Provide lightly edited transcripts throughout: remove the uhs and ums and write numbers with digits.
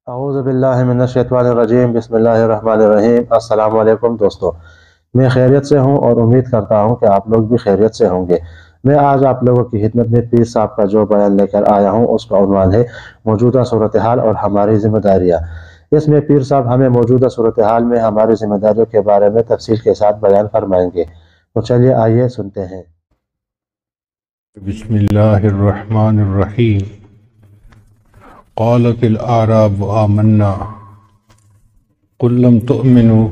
اعوذ باللہ من الشیطان الرجیم بسم اللہ الرحمن الرحیم۔ السلام علیکم دوستو، میں خیریت سے ہوں اور امید کرتا ہوں کہ آپ لوگ بھی خیریت سے ہوں گے۔ میں آج آپ لوگوں کی خدمت میں پیر صاحب کا جو بیان لے کر آیا ہوں اس کا عنوان ہے موجودہ صورتحال اور ہماری ذمہ داریاں۔ اس میں پیر صاحب ہمیں موجودہ صورتحال میں ہماری ذمہ داریوں کے بارے میں تفصیل کے ساتھ بیان فرمائیں گے، تو چلیے آئیے سنتے ہیں۔ بسم اللہ الرحمن الرحیم۔ قالت الاعراب آمنا قل لم تؤمنوا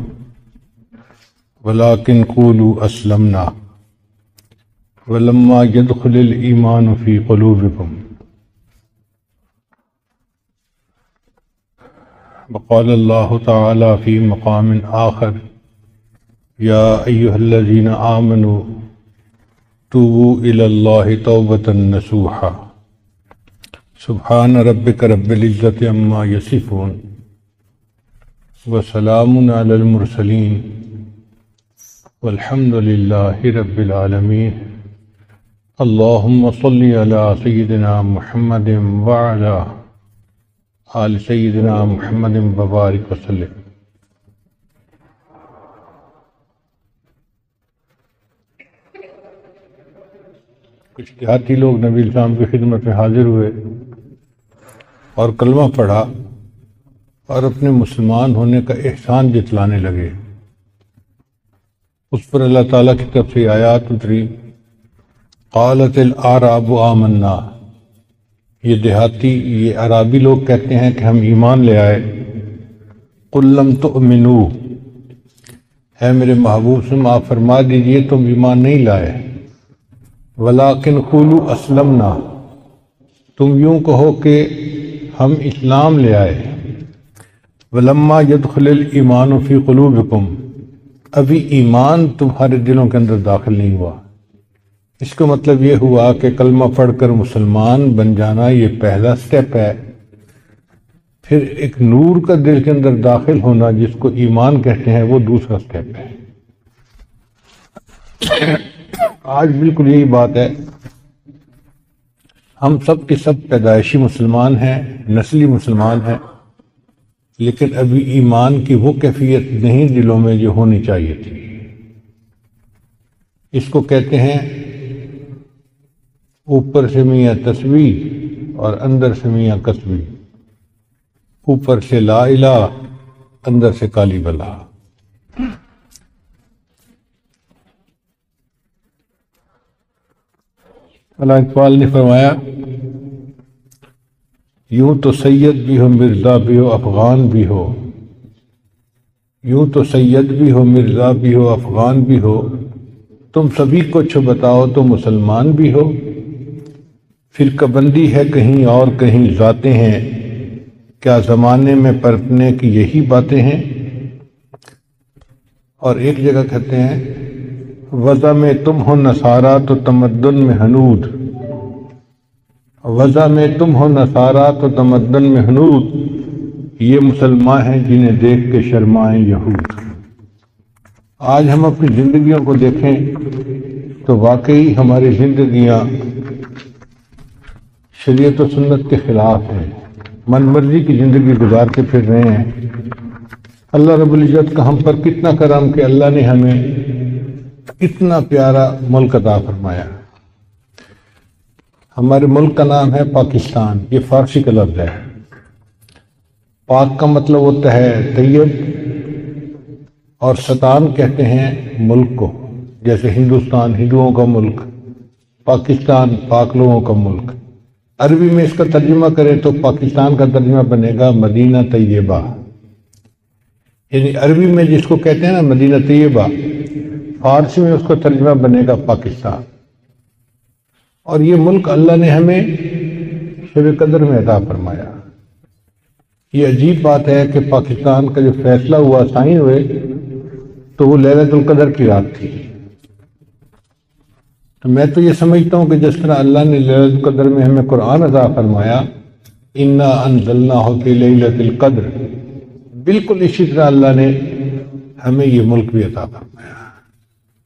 ولكن قولوا اسلمنا ولما يدخل الایمان في قلوبكم وقال الله تعالى في مقام آخر يا أيها الذين آمنوا توبوا إلى الله توبة نصوحا سبحان ربك رب العزة عما يصفون وسلام على المرسلين والحمد لله رب العالمين اللهم صل على سيدنا محمد وعلى آل سيدنا محمد وبارك وسلم۔ کچھ دیہاتی لوگ نبی السلام کی خدمت میں حاضر ہوئے اور کلمہ پڑھا اور اپنے مسلمان ہونے کا احسان جتلانے لگے۔ اس پر اللہ تعالیٰ کی طرف سے آیات اتری، قالت الاعراب آمنا، یہ دیہاتی، یہ عرابی لوگ کہتے ہیں کہ ہم ایمان لے آئے۔ قل لم تؤمنوا، اے میرے محبوب سے آپ فرما دیجئے تم ایمان نہیں لائے۔ ولیکن قولوا اسلمنا، تم یوں کہو کہ ہم اسلام لے آئے۔ ولما يدخل الایمان فی قلوبکم، ابھی ایمان تمہارے دلوں کے اندر داخل نہیں ہوا۔ اس کا مطلب یہ ہوا کہ کلمہ پڑھ کر مسلمان بن جانا یہ پہلا سٹیپ ہے، پھر ایک نور کا دل کے اندر داخل ہونا جس کو ایمان کہتے ہیں وہ دوسرا سٹیپ ہے۔ آج بالکل یہی بات ہے، ہم سب کے سب پیدائشی مسلمان ہیں، نسلی مسلمان ہیں، لیکن ابھی ایمان کی وہ کیفیت نہیں دلوں میں جو ہونی چاہیے تھی۔ اس کو کہتے ہیں اوپر سے میاں تسبیح اور اندر سے میاں کسبی، اوپر سے لا الہ اندر سے کالی بلا۔ علامہ اقبال نے فرمایا، یوں تو سید بھی ہو مرزا بھی ہو افغان بھی ہو، یوں تو سید بھی ہو مرزا بھی ہو افغان بھی ہو، تم سبھی کچھ بتاؤ تو مسلمان بھی ہو۔ فرقہ بندی ہے کہیں اور کہیں ذاتیں ہیں، کیا زمانے میں پرتنے کی یہی باتیں ہیں۔ اور ایک جگہ کہتے ہیں، وضع میں تم ہو نصارہ تو تمدن میں ہنود، وضع میں تم ہو نصارہ تو تمدن میں ہنود، یہ مسلمان ہیں جنہیں دیکھ کے شرمائیں یہود۔ آج ہم اپنی زندگیوں کو دیکھیں تو واقعی ہماری زندگیاں شریعت و سنت کے خلاف ہیں، من مرضی کی زندگی گزار کے پھر رہے ہیں۔ اللہ رب العزت کا ہم پر کتنا کرم کہ اللہ نے ہمیں اتنا پیارا ملک عطا فرمایا۔ ہمارے ملک کا نام ہے پاکستان، یہ فارسی کا لفظ ہے۔ پاک کا مطلب ہوتا ہے طیب، اور ستان کہتے ہیں ملک کو، جیسے ہندوستان ہندوؤں کا ملک، پاکستان پاک لوگوں کا ملک۔ عربی میں اس کا ترجمہ کریں تو پاکستان کا ترجمہ بنے گا مدینہ طیبہ، یعنی عربی میں جس کو کہتے ہیں نا مدینہ طیبہ، فارسی میں اس کا ترجمہ بنے گا پاکستان۔ اور یہ ملک اللہ نے ہمیں شب قدر میں عطا فرمایا۔ یہ عجیب بات ہے کہ پاکستان کا جو فیصلہ ہوا، سائن ہوئے، تو وہ لیلۃ القدر کی رات تھی۔ تو میں تو یہ سمجھتا ہوں کہ جس طرح اللہ نے لیلۃ القدر میں ہمیں قرآن عطا فرمایا، انا انزلناہ فی لیلۃ القدر، بالکل اسی طرح اللہ نے ہمیں یہ ملک بھی عطا فرمایا۔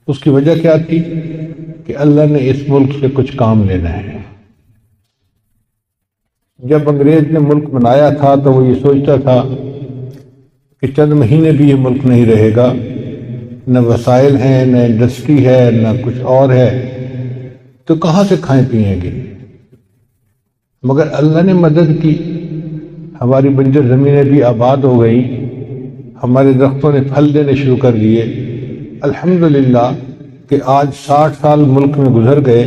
اس کی وجہ کیا تھی کہ اللہ نے اس ملک سے کچھ کام لینا ہے۔ جب انگریز نے ملک بنایا تھا تو وہ یہ سوچتا تھا کہ چند مہینے بھی یہ ملک نہیں رہے گا، نہ وسائل ہیں، نہ انڈسٹری ہے، نہ کچھ اور ہے، تو کہاں سے کھائیں پیئیں گے؟ مگر اللہ نے مدد کی، ہماری بنجر زمینیں بھی آباد ہو گئی، ہمارے درختوں نے پھل دینے شروع کر دیے۔ الحمدللہ کہ آج 60 سال ملک میں گزر گئے،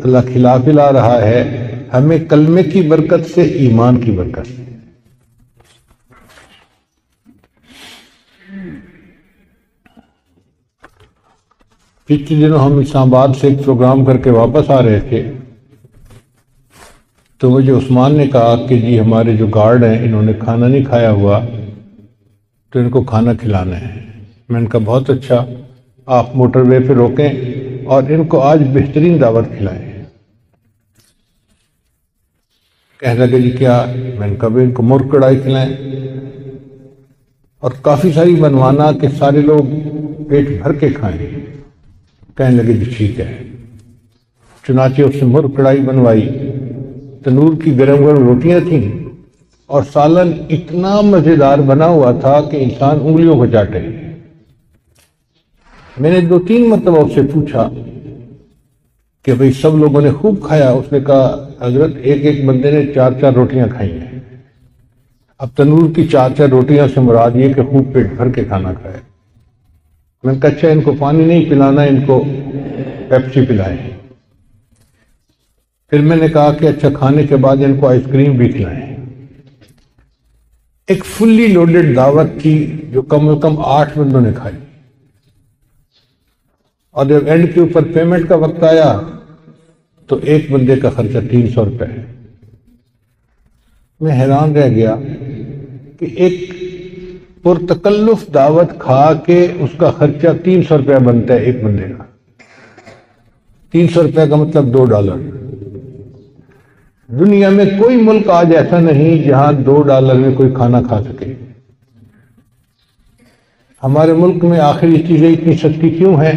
اللہ کھلا پلا رہا ہے ہمیں کلمے کی برکت سے، ایمان کی برکت سے۔ پچھلے دنوں ہم اسلام آباد سے ایک پروگرام کر کے واپس آ رہے تھے، تو مجھے عثمان نے کہا کہ جی ہمارے جو گارڈ ہیں انہوں نے کھانا نہیں کھایا ہوا تو ان کو کھانا کھلانا ہے۔ میں نے کہا بہت اچھا، آپ موٹر وے پہ روکیں اور ان کو آج بہترین دعوت کھلائیں۔ کہنے لگے جی کیا؟ میں نے کہا ان کو مرغ کڑھائی کھلائیں اور کافی ساری بنوانا کہ سارے لوگ پیٹ بھر کے کھائیں۔ کہنے لگے جی ٹھیک ہے۔ چنانچہ اس نے مرغ کڑھائی بنوائی، تنور کی گرم گرم روٹیاں تھیں اور سالن اتنا مزیدار بنا ہوا تھا کہ انسان انگلیوں کو چاٹے۔ میں نے 2-3 مرتبہ اس سے پوچھا کہ بھئی سب لوگوں نے خوب کھایا؟ اس نے کہا حضرت ایک ایک بندے نے 4-4 روٹیاں کھائی ہیں۔ اب تنور کی 4-4 روٹیاں سے مراد یہ کہ خوب پیٹ بھر کے کھانا کھائے۔ میں نے کہا اچھا ان کو پانی نہیں پلانا، ان کو پیپسی پلائیں۔ پھر میں نے کہا کہ اچھا کھانے کے بعد ان کو آئس کریم بھی کھلائیں۔ ایک فلی لوڈڈ دعوت تھی جو کم از کم 8 بندوں نے کھائی، اور جب اینڈ کے اوپر پیمنٹ کا وقت آیا تو ایک بندے کا خرچہ 300 روپے ہے۔ میں حیران رہ گیا کہ ایک پرتکلف دعوت کھا کے اس کا خرچہ 300 روپے بنتا ہے ایک بندے کا۔ 300 روپے کا مطلب $2۔ دنیا میں کوئی ملک آج ایسا نہیں جہاں $2 میں کوئی کھانا کھا سکے۔ ہمارے ملک میں آخر یہ چیزیں اتنی سستی کیوں ہیں؟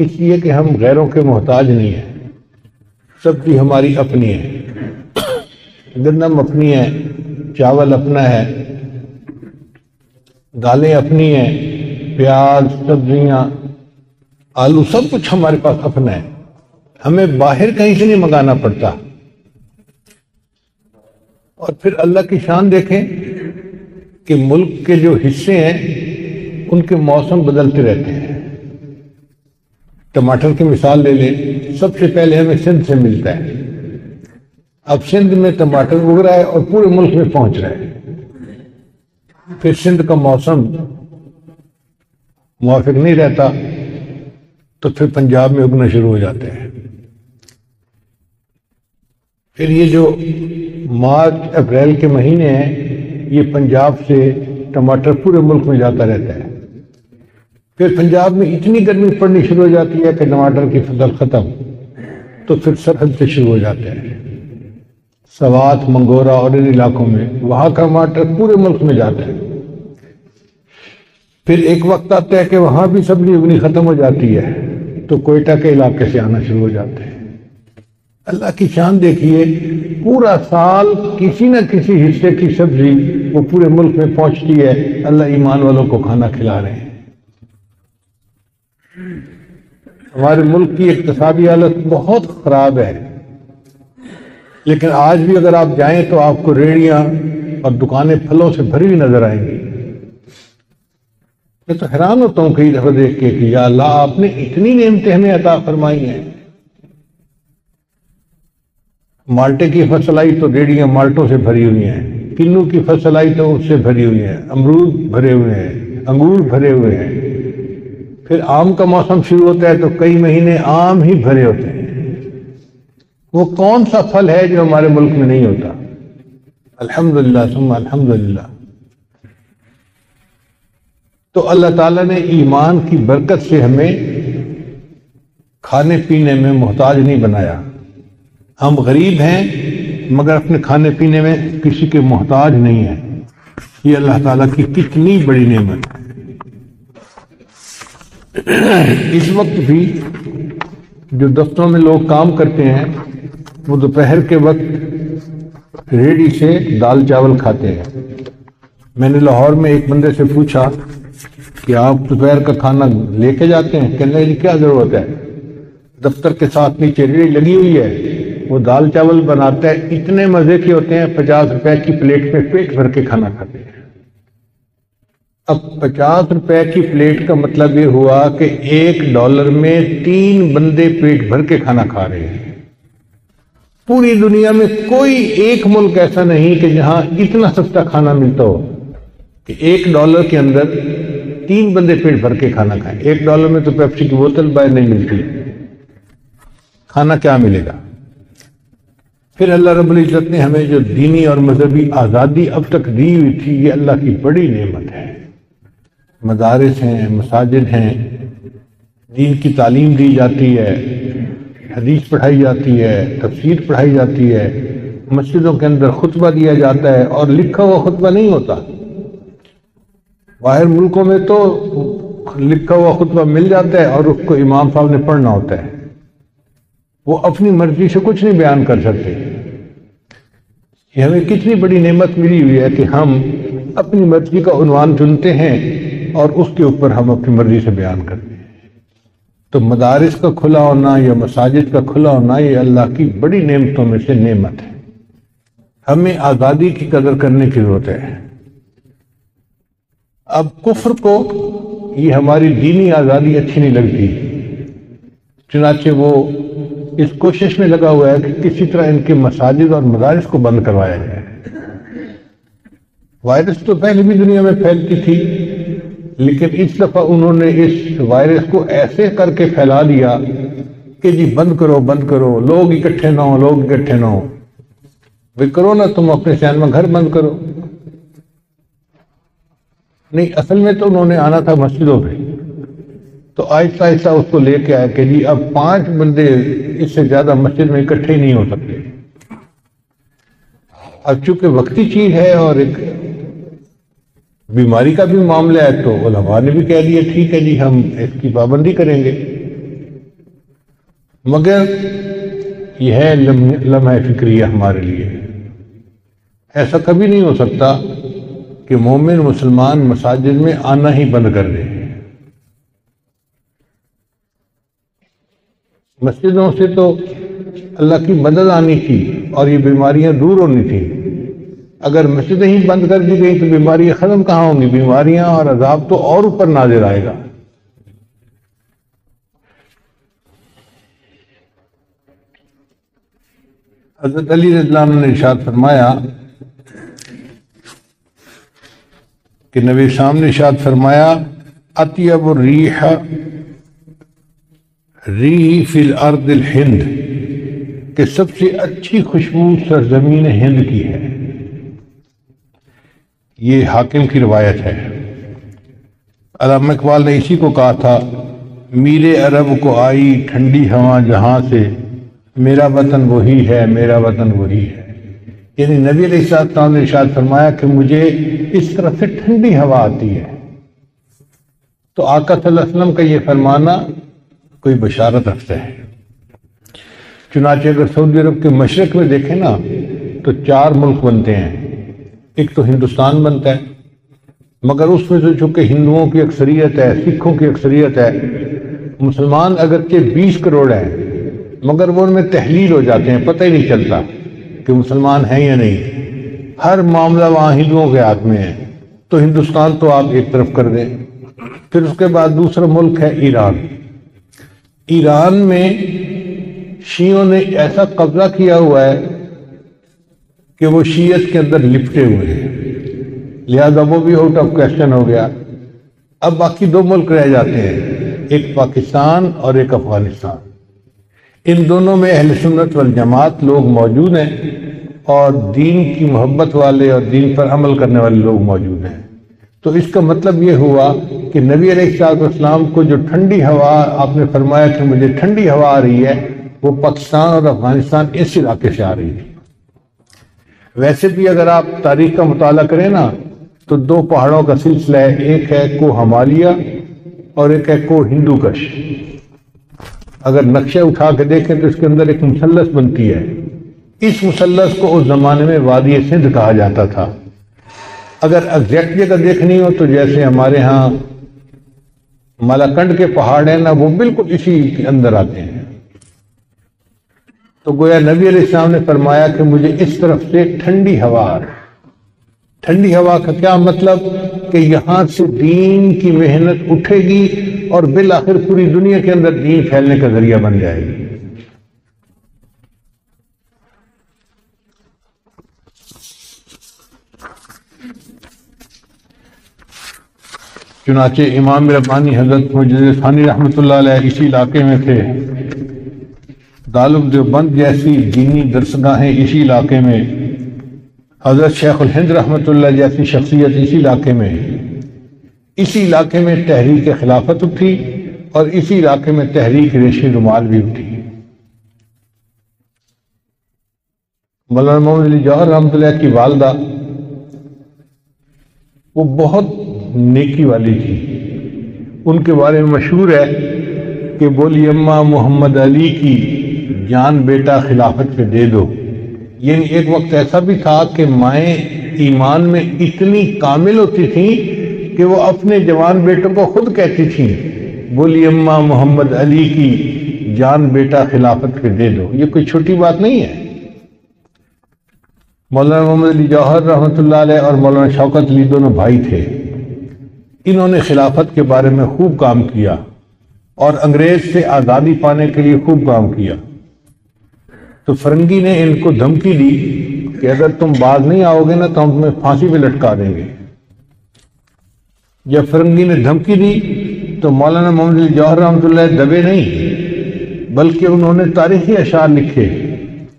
اس لیے کہ ہم غیروں کے محتاج نہیں ہیں، سبزی ہماری اپنی ہے، گندم اپنی ہے، چاول اپنا ہے، دالیں اپنی ہیں، پیاز، سبزیاں، آلو، سب کچھ ہمارے پاس اپنا ہے، ہمیں باہر کہیں سے نہیں منگانا پڑتا۔ اور پھر اللہ کی شان دیکھیں کہ ملک کے جو حصے ہیں ان کے موسم بدلتے رہتے ہیں۔ ٹماٹر کی مثال لے لیں، سب سے پہلے ہمیں سندھ سے ملتا ہے، اب سندھ میں ٹماٹر اگ رہا ہے اور پورے ملک میں پہنچ رہا ہے۔ پھر سندھ کا موسم موافق نہیں رہتا تو پھر پنجاب میں اگنا شروع ہو جاتے ہیں۔ پھر یہ جو مارچ اپریل کے مہینے ہیں یہ پنجاب سے ٹماٹر پورے ملک میں جاتا رہتا ہے۔ پھر پنجاب میں اتنی گرمی پڑنی شروع ہو جاتی ہے کہ ٹماٹر کی فصل ختم، تو پھر سرحد سے شروع ہو جاتے ہیں، سوات، منگورا اور ان علاقوں میں، وہاں کا ٹماٹر پورے ملک میں جاتا ہے۔ پھر ایک وقت آتا ہے کہ وہاں بھی سبزی اگنی ختم ہو جاتی ہے تو کوئٹہ کے علاقے سے آنا شروع ہو جاتے ہیں۔ اللہ کی شان دیکھیے، پورا سال کسی نہ کسی حصے کی سبزی وہ پورے ملک میں پہنچتی ہے، اللہ ایمان والوں کو کھانا کھلا رہے ہیں۔ ہمارے ملک کی اقتصادی حالت بہت خراب ہے، لیکن آج بھی اگر آپ جائیں تو آپ کو ریڑیاں اور دکانیں پھلوں سے بھری ہوئی نظر آئیں گی۔ میں تو حیران ہوتا ہوں کئی دفعہ دیکھ کے کہ یا اللہ آپ نے اتنی نعمتیں ہمیں عطا فرمائی ہیں۔ مالٹے کی فصل آئی تو ریڑیاں مالٹوں سے بھری ہوئی ہیں، کنو کی فصل آئی تو اس سے بھری ہوئی ہیں، امرود بھرے ہوئے ہیں، انگور بھرے ہوئے ہیں۔ پھر آم کا موسم شروع ہوتا ہے تو کئی مہینے آم ہی بھرے ہوتے ہیں۔ وہ کون سا پھل ہے جو ہمارے ملک میں نہیں ہوتا؟ الحمدللہ ثم الحمدللہ۔ تو اللہ تعالیٰ نے ایمان کی برکت سے ہمیں کھانے پینے میں محتاج نہیں بنایا۔ ہم غریب ہیں مگر اپنے کھانے پینے میں کسی کے محتاج نہیں ہیں۔ یہ اللہ تعالیٰ کی کتنی بڑی نعمت ہے۔ اس وقت بھی جو دفتروں میں لوگ کام کرتے ہیں وہ دوپہر کے وقت ریڑھی سے دال چاول کھاتے ہیں۔ میں نے لاہور میں ایک بندے سے پوچھا کہ آپ دوپہر کا کھانا لے کے جاتے ہیں؟ کہنے لگے کیا ضرورت ہے، دفتر کے ساتھ نیچے ریڑھی لگی ہوئی ہے، وہ دال چاول بناتا ہے، اتنے مزے کے ہوتے ہیں، 50 روپے کی پلیٹ میں پیٹ بھر کے کھانا کھاتے ہیں۔ اب 50 روپے کی پلیٹ کا مطلب یہ ہوا کہ $1 میں 3 بندے پیٹ بھر کے کھانا کھا رہے ہیں۔ پوری دنیا میں کوئی ایک ملک ایسا نہیں کہ جہاں اتنا سستا کھانا ملتا ہو کہ $1 کے اندر 3 بندے پیٹ بھر کے کھانا کھائیں۔ $1 میں تو پیپسی کی بوتل باہر نہیں ملتی، کھانا کیا ملے گا؟ پھر اللہ رب العزت نے ہمیں جو دینی اور مذہبی آزادی اب تک دی ہوئی تھی، یہ اللہ کی بڑی نعمت ہے۔ مدارس ہیں، مساجد ہیں، دین کی تعلیم دی جاتی ہے، حدیث پڑھائی جاتی ہے، تفسیر پڑھائی جاتی ہے، مسجدوں کے اندر خطبہ دیا جاتا ہے، اور لکھا ہوا خطبہ نہیں ہوتا۔ باہر ملکوں میں تو لکھا ہوا خطبہ مل جاتا ہے اور اس کو امام صاحب نے پڑھنا ہوتا ہے، وہ اپنی مرضی سے کچھ نہیں بیان کر سکتے۔ یہ ہمیں کتنی بڑی نعمت ملی ہوئی ہے کہ ہم اپنی مرضی کا عنوان چنتے ہیں اور اس کے اوپر ہم اپنی مرضی سے بیان کرتے ہیں۔ تو مدارس کا کھلا ہونا یا مساجد کا کھلا ہونا یہ اللہ کی بڑی نعمتوں میں سے نعمت ہے۔ ہمیں آزادی کی قدر کرنے کی ضرورت ہے۔ اب کفر کو یہ ہماری دینی آزادی اچھی نہیں لگتی، چنانچہ وہ اس کوشش میں لگا ہوا ہے کہ کسی طرح ان کے مساجد اور مدارس کو بند کروایا جائے۔ وائرس تو پہلے بھی دنیا میں پھیلتی تھی، لیکن اس دفعہ انہوں نے اس وائرس کو ایسے کر کے پھیلا دیا کہ جی بند کرو بند کرو، لوگ اکٹھے نہ ہو، لوگ اکٹھے نہ ہو۔ بھئی کرو نا، تم اپنے سینما گھر بند کرو۔ نہیں، اصل میں تو انہوں نے آنا تھا مسجدوں پہ، تو آہستہ آہستہ اس کو لے کے آیا کہ جی اب 5 بندے اس سے زیادہ مسجد میں اکٹھے نہیں ہو سکتے۔ اب چونکہ وقتی چیز ہے اور ایک بیماری کا بھی معاملہ ہے، تو علماء نے بھی کہہ دیا ٹھیک ہے جی ہم اس کی پابندی کریں گے، مگر یہ ہے لمحہ فکریہ ہمارے لیے۔ ایسا کبھی نہیں ہو سکتا کہ مومن مسلمان مساجد میں آنا ہی بند کر دے۔ مسجدوں سے تو اللہ کی مدد آنی تھی اور یہ بیماریاں دور ہونی تھی۔ اگر مسجدیں ہی بند کر دی گئی تو بیماریاں ختم کہاں ہوں گی؟ بیماریاں اور عذاب تو اور اوپر نازل آئے گا۔ حضرت علی رضی اللہ عنہ نے ارشاد فرمایا کہ نبی صاحب نے ارشاد فرمایا اطیب الریح ریح فی الارض الہند، کہ سب سے اچھی خوشبو سرزمین ہند کی ہے۔ یہ حاکم کی روایت ہے۔ علامہ اقبال نے اسی کو کہا تھا، میرے عرب کو آئی ٹھنڈی ہوا جہاں سے، میرا وطن وہی ہے، میرا وطن وہی ہے۔ یعنی نبی علیہ السلام نے ارشاد فرمایا کہ مجھے اس طرف سے ٹھنڈی ہوا آتی ہے۔ تو آقا صلی اللہ علیہ وسلم کا یہ فرمانا کوئی بشارت رکھتا ہے۔ چنانچہ اگر سعودی عرب کے مشرق میں دیکھیں نا تو 4 ملک بنتے ہیں۔ ایک تو ہندوستان بنتا ہے، مگر اس میں سے چونکہ ہندوؤں کی اکثریت ہے، سکھوں کی اکثریت ہے، مسلمان اگرچہ 20 کروڑ ہیں مگر وہ ان میں تحلیل ہو جاتے ہیں، پتہ ہی نہیں چلتا کہ مسلمان ہیں یا نہیں۔ ہر معاملہ وہاں ہندوؤں کے ہاتھ میں ہے، تو ہندوستان تو آپ ایک طرف کر دیں۔ پھر اس کے بعد دوسرا ملک ہے ایران۔ ایران میں شیعوں نے ایسا قبضہ کیا ہوا ہے کہ وہ شیعت کے اندر لپٹے ہوئے ہیں، لہذا وہ بھی آؤٹ آف کویسچن ہو گیا۔ اب باقی 2 ملک رہ جاتے ہیں، ایک پاکستان اور ایک افغانستان۔ ان دونوں میں اہل سنت والجماعت لوگ موجود ہیں اور دین کی محبت والے اور دین پر عمل کرنے والے لوگ موجود ہیں۔ تو اس کا مطلب یہ ہوا کہ نبی علیہ السلام کو جو ٹھنڈی ہوا آپ نے فرمایا کہ مجھے ٹھنڈی ہوا آ رہی ہے، وہ پاکستان اور افغانستان اس علاقے سے آ رہی تھی۔ ویسے بھی اگر آپ تاریخ کا مطالعہ کریں نا تو 2 پہاڑوں کا سلسلہ ہے، ایک ہے کو ہمالیہ اور ایک ہے کو ہندو کش۔ اگر نقشہ اٹھا کے دیکھیں تو اس کے اندر ایک مثلث بنتی ہے، اس مثلث کو اس زمانے میں وادی سندھ کہا جاتا تھا۔ اگر ایگزیکٹ جگہ دیکھنی ہو تو جیسے ہمارے ہاں مالاکنڈ کے پہاڑ ہیں نا، وہ بالکل اسی کے اندر آتے ہیں۔ تو گویا نبی علیہ السلام نے فرمایا کہ مجھے اس طرف سے ٹھنڈی ہوا آ رہی۔ ٹھنڈی ہوا کا کیا مطلب؟ کہ یہاں سے دین کی محنت اٹھے گی اور بالآخر پوری دنیا کے اندر دین پھیلنے کا ذریعہ بن جائے گی۔ چنانچہ امام ربانی حضرت مجدد ثانی رحمۃ اللہ علیہ اسی علاقے میں تھے، دارالعلوم دیوبند جیسی دینی درسگاہیں اسی علاقے میں، حضرت شیخ الہند رحمۃ اللہ جیسی شخصیت اسی علاقے میں، اسی علاقے میں تحریک خلافت اٹھی اور اسی علاقے میں تحریک ریشمی رومال بھی اٹھی۔ مولانا محمد علی جوہر رحمۃ اللہ کی والدہ وہ بہت نیکی والی تھی۔ ان کے بارے میں مشہور ہے کہ بولی اماں محمد علی کی جان بیٹا خلافت پہ دے دو۔ یعنی ایک وقت ایسا بھی تھا کہ مائیں ایمان میں اتنی کامل ہوتی تھیں کہ وہ اپنے جوان بیٹوں کو خود کہتی تھیں بولی اماں محمد علی کی جان بیٹا خلافت پہ دے دو۔ یہ کوئی چھوٹی بات نہیں ہے۔ مولانا محمد علی جوہر رحمۃ اللہ علیہ اور مولانا شوکت علی دونوں بھائی تھے۔ انہوں نے خلافت کے بارے میں خوب کام کیا اور انگریز سے آزادی پانے کے لیے خوب کام کیا۔ تو فرنگی نے ان کو دھمکی دی کہ اگر تم باز نہیں آؤ گے نا تو ہم تمہیں پھانسی پہ لٹکا دیں گے۔ جب فرنگی نے دھمکی دی تو مولانا محمد علی جوہر رحمۃ اللہ دبے نہیں، بلکہ انہوں نے تاریخی اشعار لکھے۔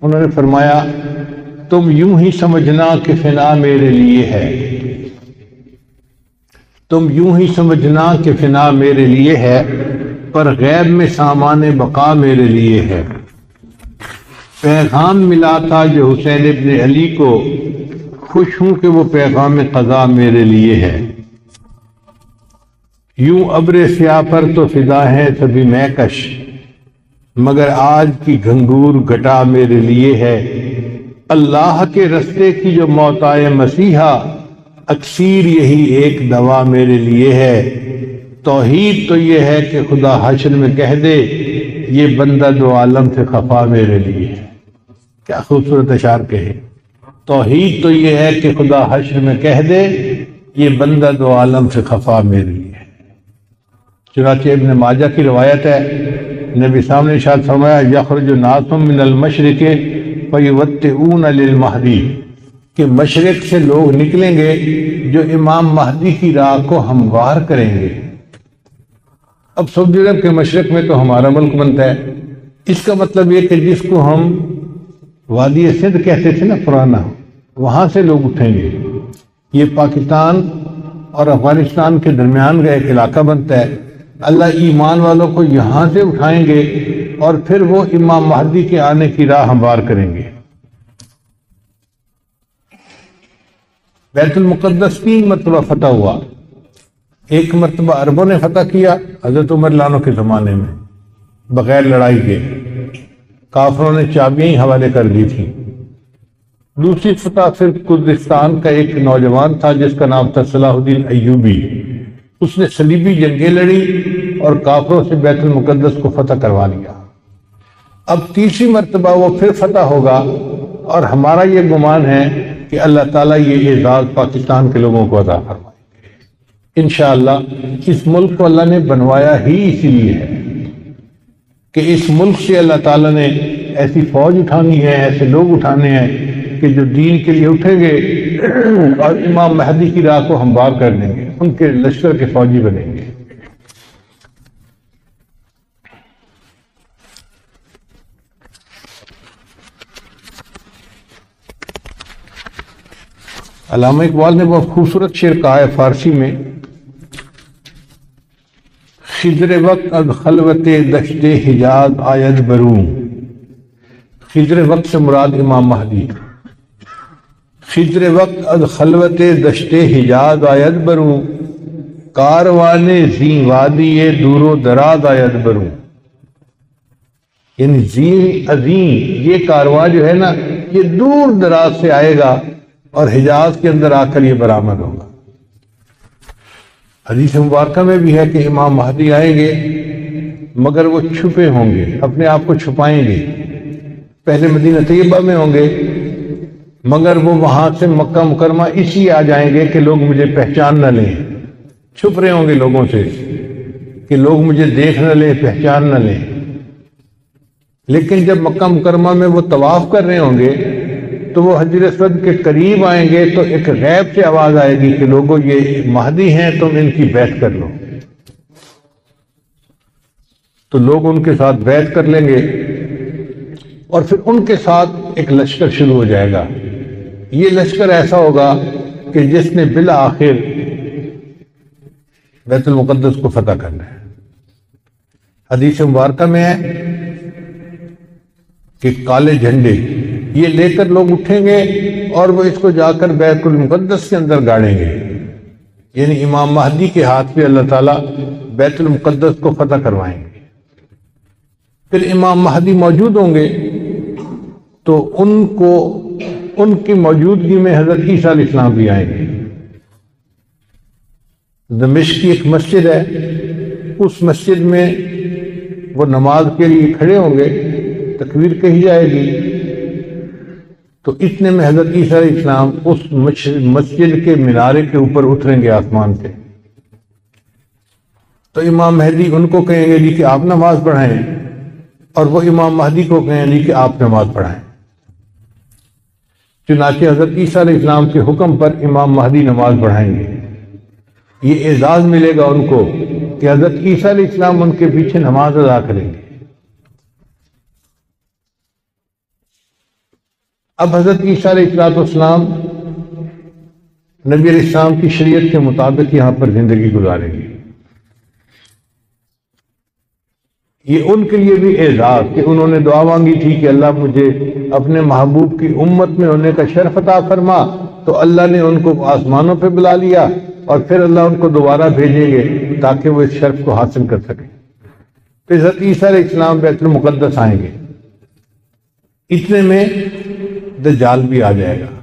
انہوں نے فرمایا تم یوں ہی سمجھنا کہ فنا میرے لیے ہے، تم یوں ہی سمجھنا کہ فنا میرے لیے ہے، پر غیب میں سامان بقا میرے لیے ہے۔ پیغام ملا تھا جو حسین ابن علی کو، خوش ہوں کہ وہ پیغام قضا میرے لیے ہے۔ یوں ابر سیاہ پر تو فدا ہے سبھی مہکش، مگر آج کی گھنگور گھٹا میرے لیے ہے۔ اللہ کے رستے کی جو موتائے مسیحا، اکثیر یہی ایک دوا میرے لیے ہے۔ توحید تو یہ ہے کہ خدا حشر میں کہہ دے یہ بندہ دو عالم سے خفا میرے لیے ہے۔ کیا خوبصورت اشعار کہے۔ توحید تو یہ ہے کہ خدا حشر میں کہہ دے یہ بندہ دو عالم سے خفا میرے لیے ہے۔ چنانچہ ابن ماجہ کی روایت ہے، نبی صاحب نے ارشاد فرمایا یخرج ناس من المشرق فیوطئون للمہدی، کہ مشرق سے لوگ نکلیں گے جو امام مہدی کی راہ کو ہموار کریں گے۔ اب سعودی عرب کے مشرق میں تو ہمارا ملک بنتا ہے۔ اس کا مطلب یہ کہ جس کو ہم وادی سندھ کہتے تھے نا پرانا، وہاں سے لوگ اٹھیں گے۔ یہ پاکستان اور افغانستان کے درمیان کا ایک علاقہ بنتا ہے۔ اللہ ایمان والوں کو یہاں سے اٹھائیں گے اور پھر وہ امام مہدی کے آنے کی راہ ہموار کریں گے۔ بیت المقدس 3 مرتبہ فتح ہوا۔ ایک مرتبہ عربوں نے فتح کیا حضرت عمر لانو کے زمانے میں بغیر لڑائی کے، کافروں نے چابیاں ہی حوالے کر دی تھیں۔ دوسری فتح پھر کردستان کا ایک نوجوان تھا جس کا نام تھا صلاح الدین ایوبی، اس نے صلیبی جنگیں لڑی اور کافروں سے بیت المقدس کو فتح کروا لیا۔ اب تیسری مرتبہ وہ پھر فتح ہوگا اور ہمارا یہ گمان ہے کہ اللہ تعالیٰ یہ اعزاز پاکستان کے لوگوں کو عطا فرمائے گے انشاءاللہ۔ اس ملک کو اللہ نے بنوایا ہی اسی لیے ہے کہ اس ملک سے اللہ تعالیٰ نے ایسی فوج اٹھانی ہے، ایسے لوگ اٹھانے ہیں کہ جو دین کے لیے اٹھیں گے اور امام مہدی کی راہ کو ہموار کر دیں گے، ان کے لشکر کے فوجی بنیں گے۔ علامہ اقبال نے بہت خوبصورت شعر کہا ہے فارسی میں، خضر وقت از خلوت دشت حجاز آید بروں۔ خضر وقت سے مراد امام مہدی۔ خضر وقت از خلوت دشت حجاز آید بروں، کاروان زی وادی دور و دراز آید بروں۔ یعنی زی عظیم، یہ کارواں جو ہے نا یہ دور دراز سے آئے گا اور حجاز کے اندر آ کر یہ برآمد ہوگا۔ حدیث مبارکہ میں بھی ہے کہ امام مہدی آئیں گے مگر وہ چھپے ہوں گے، اپنے آپ کو چھپائیں گے۔ پہلے مدینہ طیبہ میں ہوں گے مگر وہ وہاں سے مکہ مکرمہ اس لیے آ جائیں گے کہ لوگ مجھے پہچان نہ لیں، چھپ رہے ہوں گے لوگوں سے کہ لوگ مجھے دیکھ نہ لیں، پہچان نہ لیں۔ لیکن جب مکہ مکرمہ میں وہ طواف کر رہے ہوں گے تو وہ حجر اسود کے قریب آئیں گے تو ایک غیب سے آواز آئے گی کہ لوگوں یہ مہدی ہیں، تم ان کی بیعت کر لو۔ تو لوگ ان کے ساتھ بیعت کر لیں گے اور پھر ان کے ساتھ ایک لشکر شروع ہو جائے گا۔ یہ لشکر ایسا ہوگا کہ جس نے بالآخر بیت المقدس کو فتح کرنا ہے۔ حدیث مبارکہ میں ہے کہ کالے جھنڈے یہ لے کر لوگ اٹھیں گے اور وہ اس کو جا کر بیت المقدس کے اندر گاڑیں گے، یعنی امام مہدی کے ہاتھ پہ اللہ تعالیٰ بیت المقدس کو فتح کروائیں گے۔ پھر امام مہدی موجود ہوں گے تو ان کی موجودگی میں حضرت عیسیٰ علیہ السلام بھی آئیں گے۔ دمشق کی ایک مسجد ہے، اس مسجد میں وہ نماز کے لیے کھڑے ہوں گے، تکبیر کہی جائے گی تو اتنے میں حضرت عیسیٰ علیہ السلام اس مسجد کے مینارے کے اوپر اتریں گے آسمان سے۔ تو امام مہدی ان کو کہیں گے جی کہ آپ نماز پڑھائیں، اور وہ امام مہدی کو کہیں جی کہ آپ نماز پڑھائیں۔ چنانچہ حضرت عیسیٰ علیہ السلام کے حکم پر امام مہدی نماز پڑھائیں گے۔ یہ اعزاز ملے گا ان کو کہ حضرت عیسیٰ علیہ السلام ان کے پیچھے نماز ادا کریں گے۔ اب حضرت عیسیٰ علیہ السلام نبی علیہ السلام کی شریعت کے مطابق یہاں پر زندگی گزاریں گے۔ یہ ان کے لیے بھی اعزاز کہ انہوں نے دعا مانگی تھی کہ اللہ مجھے اپنے محبوب کی امت میں ہونے کا شرف عطا فرما، تو اللہ نے ان کو آسمانوں پہ بلا لیا اور پھر اللہ ان کو دوبارہ بھیجیں گے تاکہ وہ اس شرف کو حاصل کر سکیں۔ پھر حضرت عیسیٰ علیہ السلام بیت المقدس آئیں گے، اتنے میں دجال بھی آ جائے گا۔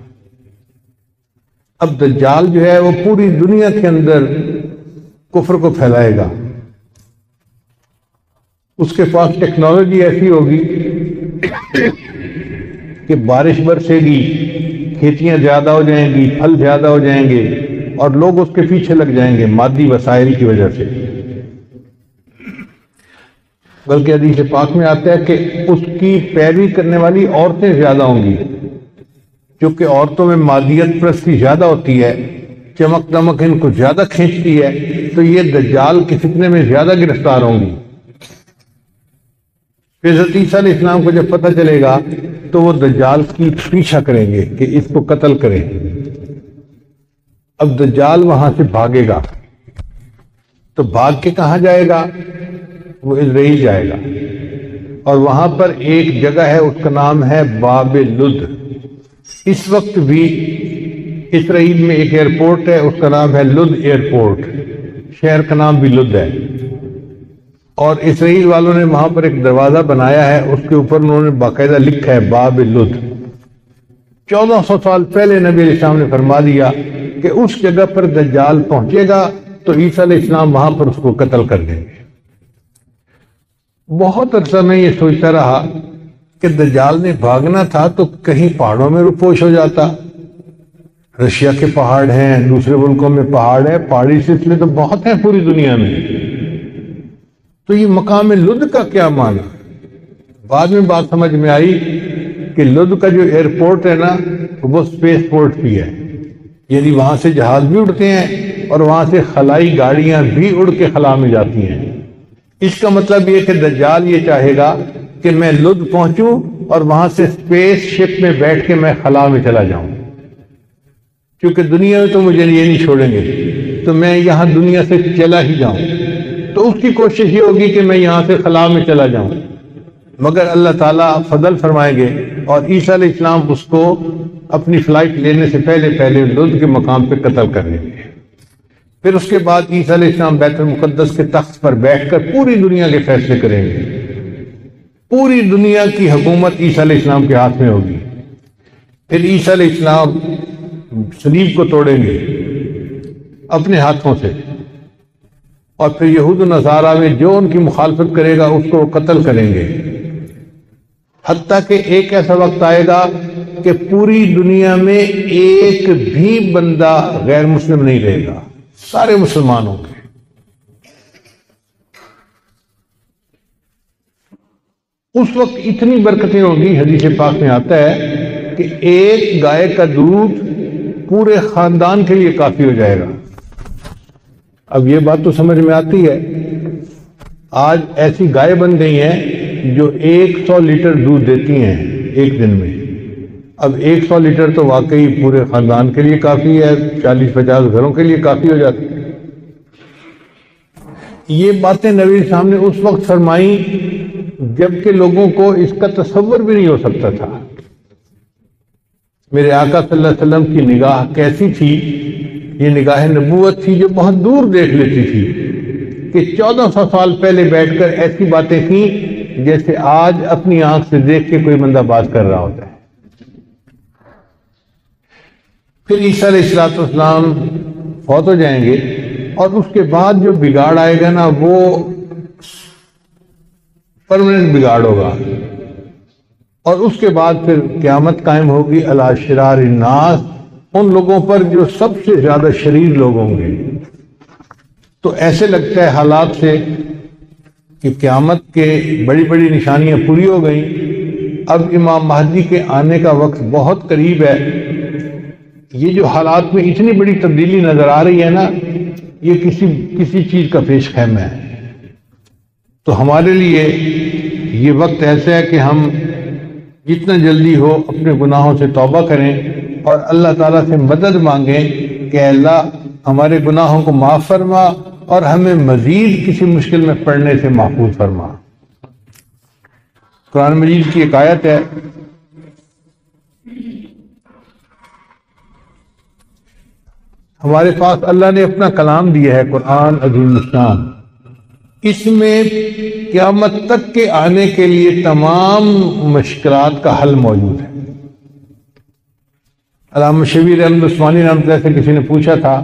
اب دجال جو ہے وہ پوری دنیا کے اندر کفر کو پھیلائے گا۔ اس کے پاس ٹیکنالوجی ایسی ہوگی کہ بارش برسے گی، کھیتیاں زیادہ ہو جائیں گی، پھل زیادہ ہو جائیں گے اور لوگ اس کے پیچھے لگ جائیں گے مادی وسائل کی وجہ سے۔ بلکہ حدیث پاک میں آتا ہے کہ اس کی پیروی کرنے والی عورتیں زیادہ ہوں گی، کیونکہ عورتوں میں مادیت پرستی زیادہ ہوتی ہے، چمک دمک ان کو زیادہ کھینچتی ہے، تو یہ دجال کے فتنے میں زیادہ گرفتار ہوں گی۔ پھر حضرت عیسیٰ علیہ السلام کو جب پتہ چلے گا تو وہ دجال کی پیچھا کریں گے کہ اس کو قتل کریں۔ اب دجال وہاں سے بھاگے گا تو بھاگ کے کہاں جائے گا؟ وہ اسرائیل جائے گا، اور وہاں پر ایک جگہ ہے اس کا نام ہے باب لد۔ اس وقت بھی اسرائیل میں ایک ایئرپورٹ ہے، اس کا نام ہے لد ایئرپورٹ، شہر کا نام بھی لد ہے، اور اسرائیل والوں نے وہاں پر ایک دروازہ بنایا ہے، اس کے اوپر انہوں نے باقاعدہ لکھا ہے باب لد۔ 1400 سال پہلے نبی علیہ السلام نے فرما دیا کہ اس جگہ پر دجال پہنچے گا تو عیسیٰ علیہ السلام وہاں پر اس کو قتل کر دیں گے۔ بہت عرصہ میں یہ سوچتا رہا کہ دجال نے بھاگنا تھا تو کہیں پہاڑوں میں رپوش ہو جاتا۔ رشیا کے پہاڑ ہیں، دوسرے ملکوں میں پہاڑ ہیں، پہاڑی سلسلے تو بہت ہیں پوری دنیا میں، تو یہ مقام لد کا کیا معنی؟ بعد میں بات سمجھ میں آئی کہ لد کا جو ایئرپورٹ ہے نا وہ سپیس پورٹ بھی ہے، یعنی وہاں سے جہاز بھی اڑتے ہیں اور وہاں سے خلائی گاڑیاں بھی اڑ کے خلا میں جاتی ہیں۔ اس کا مطلب یہ کہ دجال یہ چاہے گا کہ میں لد پہنچوں اور وہاں سے سپیس شپ میں بیٹھ کے میں خلا میں چلا جاؤں، کیونکہ دنیا میں تو مجھے یہ نہیں چھوڑیں گے، تو میں یہاں دنیا سے چلا ہی جاؤں۔ تو اس کی کوشش یہ ہوگی کہ میں یہاں سے خلا میں چلا جاؤں، مگر اللہ تعالیٰ فضل فرمائیں گے اور عیسیٰ علیہ السلام اس کو اپنی فلائٹ لینے سے پہلے لد کے مقام پہ قتل کر دیں گے۔ پھر اس کے بعد عیسیٰ علیہ السلام بیت المقدس کے تخت پر بیٹھ کر پوری دنیا کے فیصلے کریں گے۔ پوری دنیا کی حکومت عیسیٰ علیہ السلام کے ہاتھ میں ہوگی۔ پھر عیسیٰ علیہ السلام صلیب کو توڑیں گے اپنے ہاتھوں سے، اور پھر یہود و نصارہ میں جو ان کی مخالفت کرے گا اس کو قتل کریں گے، حتیٰ کہ ایک ایسا وقت آئے گا کہ پوری دنیا میں ایک بھی بندہ غیر مسلم نہیں رہے گا، سارے مسلمان ہوں گے۔ اس وقت اتنی برکتیں ہوں گی، حدیث پاک میں آتا ہے کہ ایک گائے کا دودھ پورے خاندان کے لیے کافی ہو جائے گا۔ اب یہ بات تو سمجھ میں آتی ہے، آج ایسی گائے بن گئی ہیں جو 100 لیٹر دودھ دیتی ہیں ایک دن میں۔ اب 100 لیٹر تو واقعی پورے خاندان کے لیے کافی ہے، 40-50 گھروں کے لیے کافی ہو جاتی ہے۔ یہ باتیں نبی صاحب نے اس وقت فرمائیں جبکہ لوگوں کو اس کا تصور بھی نہیں ہو سکتا تھا۔ میرے آقا صلی اللہ علیہ وسلم کی نگاہ کیسی تھی؟ یہ نگاہ نبوت تھی جو بہت دور دیکھ لیتی تھی، کہ 1400 سال پہلے بیٹھ کر ایسی باتیں کی جیسے آج اپنی آنکھ سے دیکھ کے کوئی بندہ بات کر رہا ہوتا ہے۔ پھر عیسیٰ علیہ السلام فوت ہو جائیں گے، اور اس کے بعد جو بگاڑ آئے گا نا وہ پرماننٹ بگاڑ ہوگا، اور اس کے بعد پھر قیامت قائم ہوگی علی شرار الناس، ان لوگوں پر جو سب سے زیادہ شریر لوگ ہوں گے۔ تو ایسے لگتا ہے حالات سے کہ قیامت کے بڑی بڑی نشانیاں پوری ہو گئیں، اب امام مہدی کے آنے کا وقت بہت قریب ہے۔ یہ جو حالات میں اتنی بڑی تبدیلی نظر آ رہی ہے نا، یہ کسی چیز کا پیش خیم ہے۔ تو ہمارے لیے یہ وقت ایسا ہے کہ ہم جتنا جلدی ہو اپنے گناہوں سے توبہ کریں اور اللہ تعالیٰ سے مدد مانگیں کہ اللہ ہمارے گناہوں کو معاف فرما اور ہمیں مزید کسی مشکل میں پڑنے سے محفوظ فرما۔ قرآن مجید کی ایک آیت ہے، ہمارے پاس اللہ نے اپنا کلام دیا ہے قرآن عظیم الشان، اس میں قیامت تک کے آنے کے لیے تمام مشکلات کا حل موجود ہے۔ علامہ شبیر احمد عثمانی رحمۃ اللہ سے کسی نے پوچھا تھا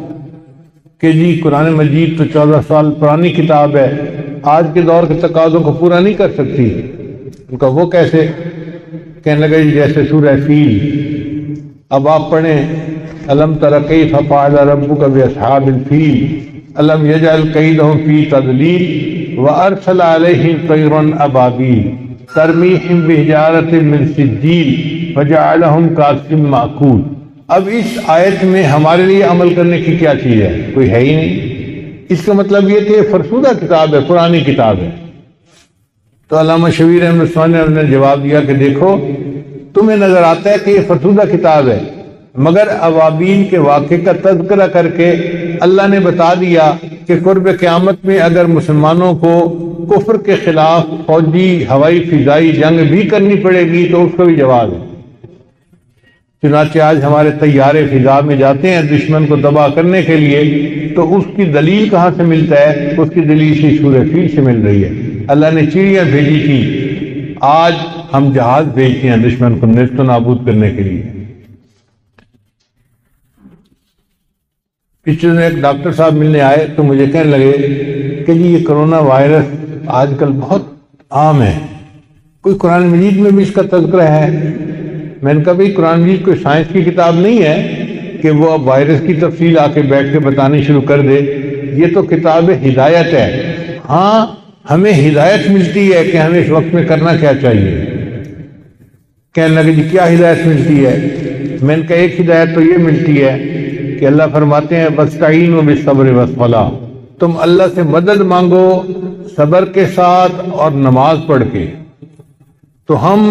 کہ جی قرآن مجید تو 14 سال پرانی کتاب ہے، آج کے دور کے تقاضوں کو پورا نہیں کر سکتی۔ ان کا وہ کیسے؟ کہنے لگا جی جیسے سورہ فیل، اب آپ پڑھیں الم تر کیف فعل ربک باصحاب الفیل الم یجعل کیدہم فی تضلیل وارسل علیہم طیرا ابابیل ترمیہم بحجارۃ من سجیل فجعلہم کعصف مأکول۔ اب اس آیت میں ہمارے لیے عمل کرنے کی کیا چیز ہے؟ کوئی ہے ہی نہیں۔ اس کا مطلب یہ کہ فرسودہ کتاب ہے، پرانی کتاب ہے۔ تو علامہ شبیر احمد عثمانی نے جواب دیا کہ دیکھو تمہیں نظر آتا ہے کہ یہ فرسودہ کتاب ہے، مگر ابابیل کے واقعے کا تذکرہ کر کے اللہ نے بتا دیا کہ قرب قیامت میں اگر مسلمانوں کو کفر کے خلاف فوجی ہوائی فضائی جنگ بھی کرنی پڑے گی تو اس کا بھی جواب ہے۔ چنانچہ آج ہمارے طیارے فضا میں جاتے ہیں دشمن کو تباہ کرنے کے لیے، تو اس کی دلیل کہاں سے ملتا ہے؟ اس کی دلیل سے سورہ فیل سے مل رہی ہے۔ اللہ نے چڑیاں بھیجی تھی، آج ہم جہاز بھیجتے ہیں دشمن کو نیست و نابود کرنے کے لیے۔ پچھلے دن ایک ڈاکٹر صاحب ملنے آئے تو مجھے کہنے لگے کہ جی یہ کرونا وائرس آج کل بہت عام ہے، کوئی قرآن مجید میں بھی اس کا تذکرہ ہے؟ میں نے کہا بھائی قرآن مجید کوئی سائنس کی کتاب نہیں ہے کہ وہ اب وائرس کی تفصیل آ کے بیٹھ کے بتانی شروع کر دے، یہ تو کتاب ہدایت ہے۔ ہاں ہمیں ہدایت ملتی ہے کہ ہمیں اس وقت میں کرنا کیا چاہیے۔ کہنے لگے جی کیا ہدایت ملتی ہے؟ میں نے کہا ایک ہدایت تو یہ ملتی ہے کہ اللہ فرماتے ہیں وَاسْتَعِینُوا بِالصَّبْرِ وَالصَّلَاةِ، تم اللہ سے مدد مانگو صبر کے ساتھ اور نماز پڑھ کے۔ تو ہم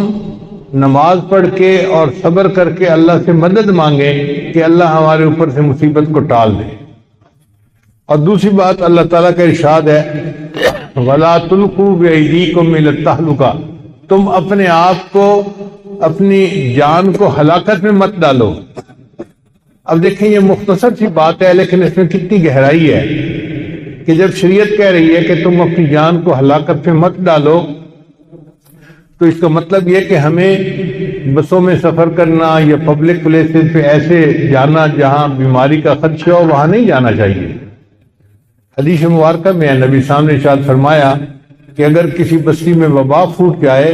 نماز پڑھ کے اور صبر کر کے اللہ سے مدد مانگیں کہ اللہ ہمارے اوپر سے مصیبت کو ٹال دے۔ اور دوسری بات اللہ تعالیٰ کا ارشاد ہے وَلَا تُلْقُوا بِأَيْدِيكُمْ إِلَى التَّهْلُكَةِ، تم اپنے آپ کو اپنی جان کو ہلاکت میں مت ڈالو۔ اب دیکھیں یہ مختصر سی بات ہے لیکن اس میں کتنی گہرائی ہے کہ جب شریعت کہہ رہی ہے کہ تم اپنی جان کو ہلاکت میں مت ڈالو تو اس کا مطلب یہ کہ ہمیں بسوں میں سفر کرنا یا پبلک پلیسز پہ ایسے جانا جہاں بیماری کا خدشہ ہو وہاں نہیں جانا چاہیے۔ حدیث مبارکہ میں نبی صاحب نے ارشاد فرمایا کہ اگر کسی بستی میں وبا پھوٹ جائے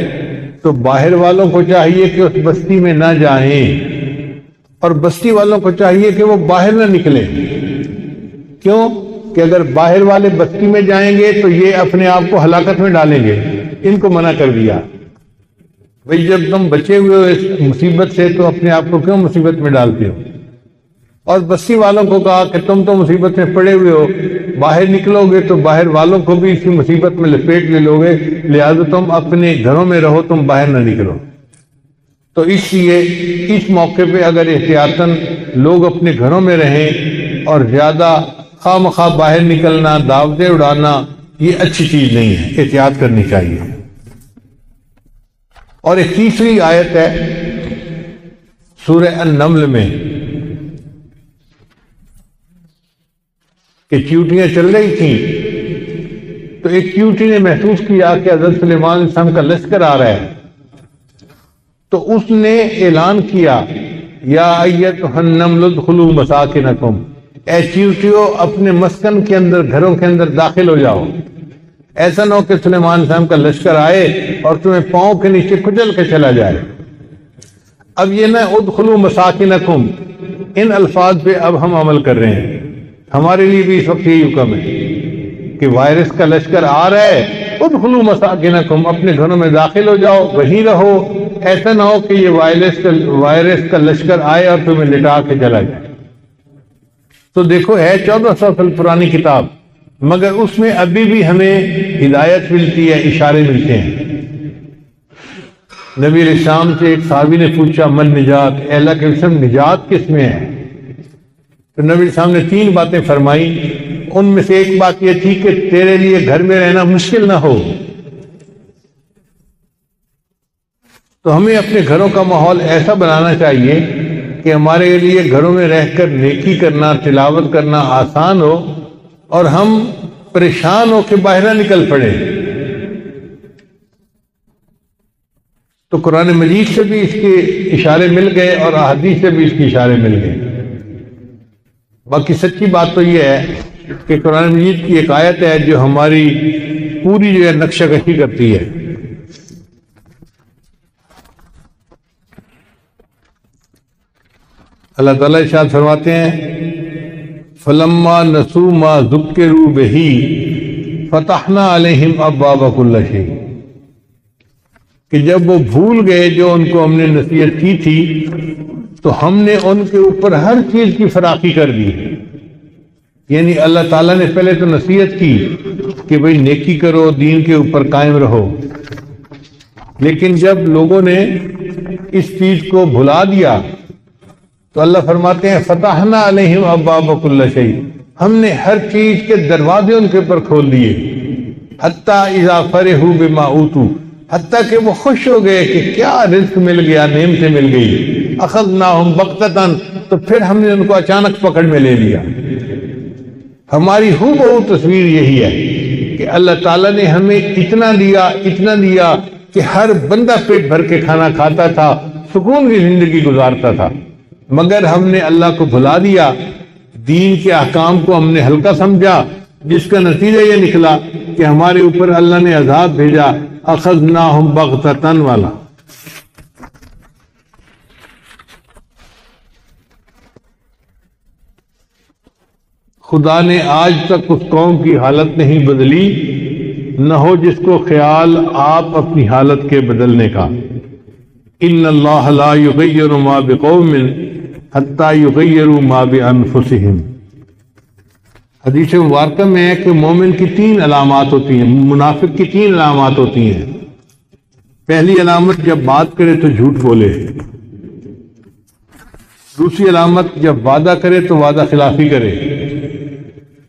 تو باہر والوں کو چاہیے کہ اس بستی میں نہ جائیں، اور بستی والوں کو چاہیے کہ وہ باہر نہ نکلیں۔ کیوں؟ کہ اگر باہر والے بستی میں جائیں گے تو یہ اپنے آپ کو ہلاکت میں ڈالیں گے، ان کو منع کر دیا۔ بھئی جب تم بچے ہوئے ہو اس مصیبت سے تو اپنے آپ کو کیوں مصیبت میں ڈالتے ہو؟ اور بستی والوں کو کہا کہ تم تو مصیبت میں پڑے ہوئے ہو، باہر نکلو گے تو باہر والوں کو بھی اسی مصیبت میں لپیٹ لے لو گے، لہذا تم اپنے گھروں میں رہو، تم باہر نہ نکلو۔ تو اس لیے اس موقع پہ اگر احتیاطاً لوگ اپنے گھروں میں رہیں اور زیادہ خواہ مخواہ باہر نکلنا، دعوتیں اڑانا، یہ اچھی چیز نہیں ہے، احتیاط کرنی چاہیے۔ اور ایک تیسری آیت ہے سورہ النمل میں کہ چیونٹیاں چل رہی تھیں تو ایک چیونٹی نے محسوس کیا کہ حضرت سلیمان علیہ السلام کا لشکر آ رہا ہے، تو اس نے اعلان کیا یا ایتھا النمل ادخلوا مساکنکم، اے چیونٹیوں اپنے مسکن کے اندر، گھروں کے اندر داخل ہو جاؤ۔ ایسا نہ ہو کہ سلیمان علیہ السلام کا لشکر آئے اور تمہیں پاؤں کے نیچے کچل کے چلا جائے۔ اب یہ نہ ادخلوا مساکنکم، ان الفاظ پہ اب ہم عمل کر رہے ہیں۔ ہمارے لیے بھی اس وقت یہی حکم ہے کہ وائرس کا لشکر آ رہا ہے، ادخلوا مساکنکم، اپنے گھروں میں داخل ہو جاؤ، وہیں رہو۔ ایسا نہ ہو کہ یہ وائرس کا لشکر آئے اور تمہیں لٹا کے چلا جائے۔ تو دیکھو ہے 1400 سال پرانی کتاب، مگر اس میں ابھی بھی ہمیں ہدایت ملتی ہے، اشارے ملتے ہیں۔ نبی علیہ السلام سے ایک صحابی نے پوچھا من نجات، اے اللہ کے رسول نجات کس میں ہے؟ تو نبی علیہ السلام نے 3 باتیں فرمائی، ان میں سے ایک بات یہ تھی کہ تیرے لیے گھر میں رہنا مشکل نہ ہو۔ تو ہمیں اپنے گھروں کا ماحول ایسا بنانا چاہیے کہ ہمارے لیے گھروں میں رہ کر نیکی کرنا، تلاوت کرنا آسان ہو، اور ہم پریشان ہو کے باہر نہ نکل پڑے۔ تو قرآن مجید سے بھی اس کے اشارے مل گئے اور احادیث سے بھی اس کے اشارے مل گئے۔ باقی سچی بات تو یہ ہے کہ قرآن مجید کی ایک آیت ہے جو ہماری پوری جو ہے نقشہ کشی کرتی ہے۔ اللہ تعالیٰ ارشاد فرماتے ہیں فَلَمَّا نَسُوا مَا ذُكِّرُوا بِهِ فَتَحْنَا عَلَيْهِمْ أَبْوَابَ كُلِّ شَيْءٍ، کہ جب وہ بھول گئے جو ان کو ہم نے نصیحت کی تھی تو ہم نے ان کے اوپر ہر چیز کی فراخی کر دی۔ یعنی اللہ تعالیٰ نے پہلے تو نصیحت کی کہ بھئی نیکی کرو، دین کے اوپر قائم رہو، لیکن جب لوگوں نے اس چیز کو بھلا دیا تو اللہ فرماتے ہیں فتحنا علیہم ابواب کل شیء، ہم نے ہر چیز کے دروازے ان کے اوپر کھول دیے، حتی اذا فرحوا بما اوتوا، حتیٰ کہ وہ خوش ہو گئے کہ کیا رزق مل گیا، نعمتیں مل گئی، اخذناہم بغتۃ، تو پھر ہم نے ان کو اچانک پکڑ میں لے لیا۔ ہماری ہو تصویر یہی ہے کہ اللہ تعالیٰ نے ہمیں اتنا دیا کہ ہر بندہ پیٹ بھر کے کھانا کھاتا تھا، سکون کی زندگی گزارتا تھا، مگر ہم نے اللہ کو بھلا دیا، دین کے احکام کو ہم نے ہلکا سمجھا، جس کا نتیجہ یہ نکلا کہ ہمارے اوپر اللہ نے عذاب بھیجا، اخذناہم بغتۃ والا۔ خدا نے آج تک اس قوم کی حالت نہیں بدلی، نہ ہو جس کو خیال آپ اپنی حالت کے بدلنے کا۔ ان اللہ لا یغیر ما بقوم حتی یغیروا ما بانفسہم۔ حدیث مبارکہ میں ہے کہ مومن کی 3 علامات ہوتی ہیں، منافق کی 3 علامات ہوتی ہیں۔ پہلی علامت جب بات کرے تو جھوٹ بولے، دوسری علامت جب وعدہ کرے تو وعدہ خلافی کرے،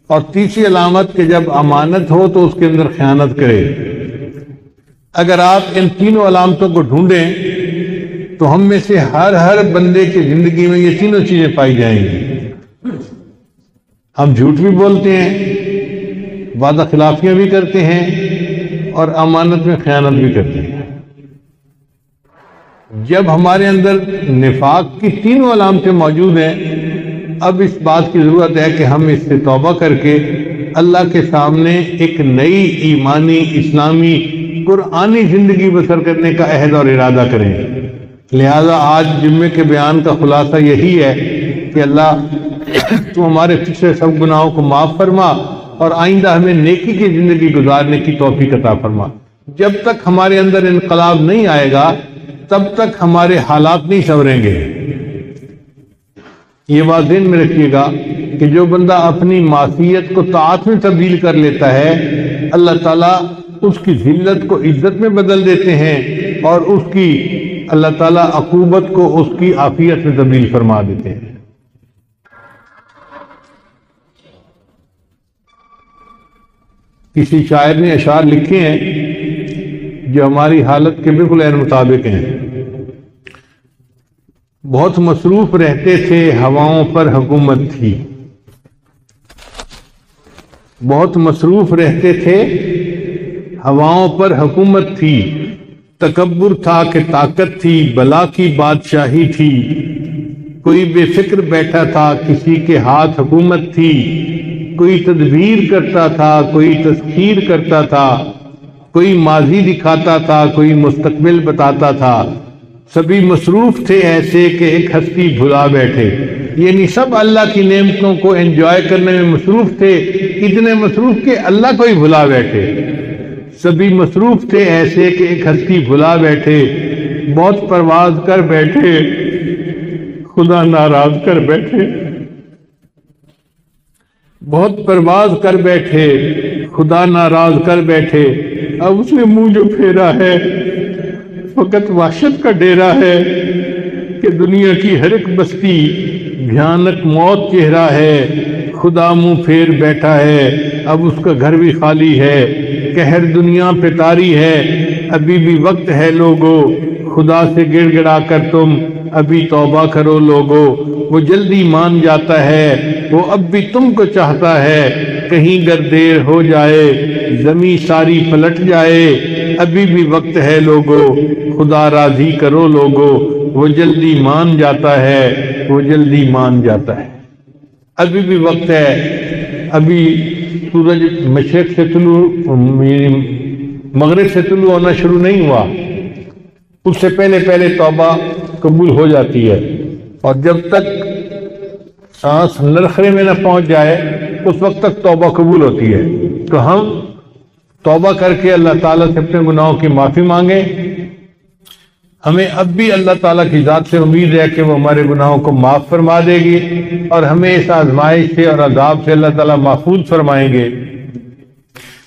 اور تیسری علامت کہ جب امانت ہو تو اس کے اندر خیانت کرے۔ اگر آپ ان تینوں علامتوں کو ڈھونڈیں تو ہم میں سے ہر بندے کی زندگی میں یہ تینوں چیزیں پائی جائیں گی۔ ہم جھوٹ بھی بولتے ہیں، وعدہ خلافیاں بھی کرتے ہیں، اور امانت میں خیانت بھی کرتے ہیں۔ جب ہمارے اندر نفاق کی تینوں علامتیں موجود ہیں، اب اس بات کی ضرورت ہے کہ ہم اس سے توبہ کر کے اللہ کے سامنے ایک نئی ایمانی، اسلامی، قرآنی زندگی بسر کرنے کا عہد اور ارادہ کریں۔ لہذا آج جمعے کے بیان کا خلاصہ یہی ہے کہ اللہ تو ہمارے پچھلے سب گناہوں کو معاف فرما اور آئندہ ہمیں نیکی کی زندگی گزارنے کی توفیق عطا فرما۔ جب تک ہمارے اندر انقلاب نہیں آئے گا تب تک ہمارے حالات نہیں سنوریں گے۔ یہ بات ذہن میں رکھیے گا کہ جو بندہ اپنی معصیت کو طاعت میں تبدیل کر لیتا ہے، اللہ تعالیٰ اس کی ذلت کو عزت میں بدل دیتے ہیں اور اس کی اللہ تعالیٰ عقوبت کو اس کی عافیت میں تبدیل فرما دیتے ہیں۔ کسی شاعر نے اشعار لکھے ہیں جو ہماری حالت کے بالکل عین مطابق ہیں۔ بہت مصروف رہتے تھے، ہواؤں پر حکومت تھی۔ بہت مصروف رہتے تھے، ہواؤں پر حکومت تھی۔ تکبر تھا کہ طاقت تھی، بلا کی بادشاہی تھی۔ کوئی بے فکر بیٹھا تھا، کسی کے ہاتھ حکومت تھی۔ کوئی تدبیر کرتا تھا، کوئی تسخیر کرتا تھا، کوئی ماضی دکھاتا تھا، کوئی مستقبل بتاتا تھا۔ سبھی مصروف تھے ایسے کہ ایک ہستی بھلا بیٹھے۔ یعنی سب اللہ کی نعمتوں کو انجوائے کرنے میں مصروف تھے، اتنے مصروف کہ اللہ کو ہی بھلا بیٹھے۔ سبھی مصروف تھے ایسے کہ ایک ہستی بھلا بیٹھے۔ بہت پرواز کر بیٹھے، خدا ناراض کر بیٹھے۔ بہت پرواز کر بیٹھے، خدا ناراض کر بیٹھے۔ اب اس نے منہ جو پھیرا ہے فقط وحشت کا ڈیرا ہے کہ دنیا کی ہر ایک بستی بھیانک موت چہرہ ہے۔ خدا منہ پھیر بیٹھا ہے، اب اس کا گھر بھی خالی ہے۔ قہر دنیا پہ طاری ہے، ابھی بھی وقت ہے لوگو۔ خدا سے گڑ گڑا کر تم ابھی توبہ کرو لوگو۔ وہ جلدی مان جاتا ہے، وہ اب بھی تم کو چاہتا ہے۔ کہیں گر دیر ہو جائے، زمین ساری پلٹ جائے، ابھی بھی وقت ہے لوگو۔ خدا راضی کرو لوگو، وہ جلدی مان جاتا ہے، وہ جلدی مان جاتا ہے۔ ابھی بھی وقت ہے، ابھی سورج مشرق سے طلوع مغرب سے طلوع ہونا شروع نہیں ہوا، اس سے پہلے پہلے توبہ قبول ہو جاتی ہے۔ اور جب تک سانس نرخرے میں نہ پہنچ جائے اس وقت تک توبہ قبول ہوتی ہے۔ تو ہم توبہ کر کے اللہ تعالیٰ سے اپنے گناہوں کی معافی مانگیں۔ ہمیں اب بھی اللہ تعالیٰ کی ذات سے امید ہے کہ وہ ہمارے گناہوں کو معاف فرما دے گی اور ہمیں اس آزمائش سے اور عذاب سے اللہ تعالیٰ محفوظ فرمائیں گے۔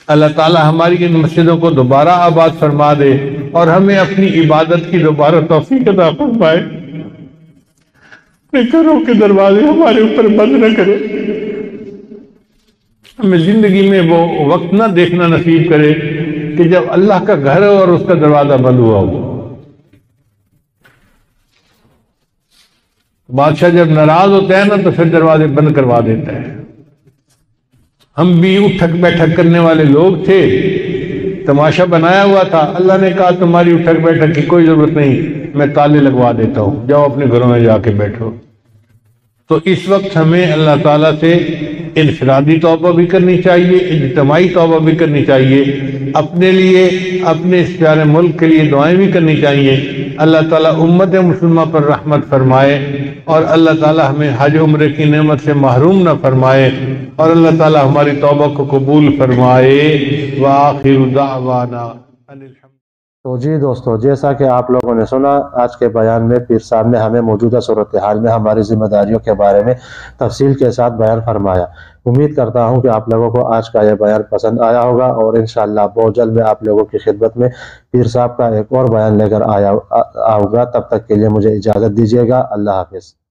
اللہ تعالیٰ ہماری ان مسجدوں کو دوبارہ آباد فرما دے اور ہمیں اپنی عبادت کی دوبارہ توفیق عطا فرمائے۔ اپنے گھروں کے دروازے ہمارے اوپر بند نہ کرے، ہمیں زندگی میں وہ وقت نہ دیکھنا نصیب کرے کہ جب اللہ کا گھر اور اس کا دروازہ بند ہوا ہو۔ بادشاہ جب ناراض ہوتا ہے نا تو پھر دروازے بند کروا دیتا ہے۔ ہم بھی اٹھک بیٹھک کرنے والے لوگ تھے، تماشا بنایا ہوا تھا۔ اللہ نے کہا تمہاری اٹھک بیٹھک کی کوئی ضرورت نہیں، میں تالے لگوا دیتا ہوں، جاؤ اپنے گھروں میں جا کے بیٹھو۔ تو اس وقت ہمیں اللہ تعالیٰ سے انفرادی توبہ بھی کرنی چاہیے، اجتماعی توبہ بھی کرنی چاہیے، اپنے لیے، اپنے اس پیارے ملک کے لیے دعائیں بھی کرنی چاہیے۔ اللہ تعالیٰ امت مسلمہ پر رحمت فرمائے اور اللہ تعالیٰ ہمیں حج عمرے کی نعمت سے محروم نہ فرمائے اور اللہ تعالیٰ ہماری توبہ کو قبول فرمائے۔ وآخر دعوانا ان الحمد۔ تو جی دوستو، جیسا کہ آپ لوگوں نے سنا، آج کے بیان میں پیر صاحب نے ہمیں موجودہ صورتحال میں ہماری ذمہ داریوں کے بارے میں تفصیل کے ساتھ بیان فرمایا۔ امید کرتا ہوں کہ آپ لوگوں کو آج کا یہ بیان پسند آیا ہوگا اور انشاءاللہ بہت جلد میں آپ لوگوں کی خدمت میں پیر صاحب کا ایک اور بیان لے کر آؤں گا۔ تب تک کے لیے مجھے اجازت دیجیے گا۔ اللہ حافظ۔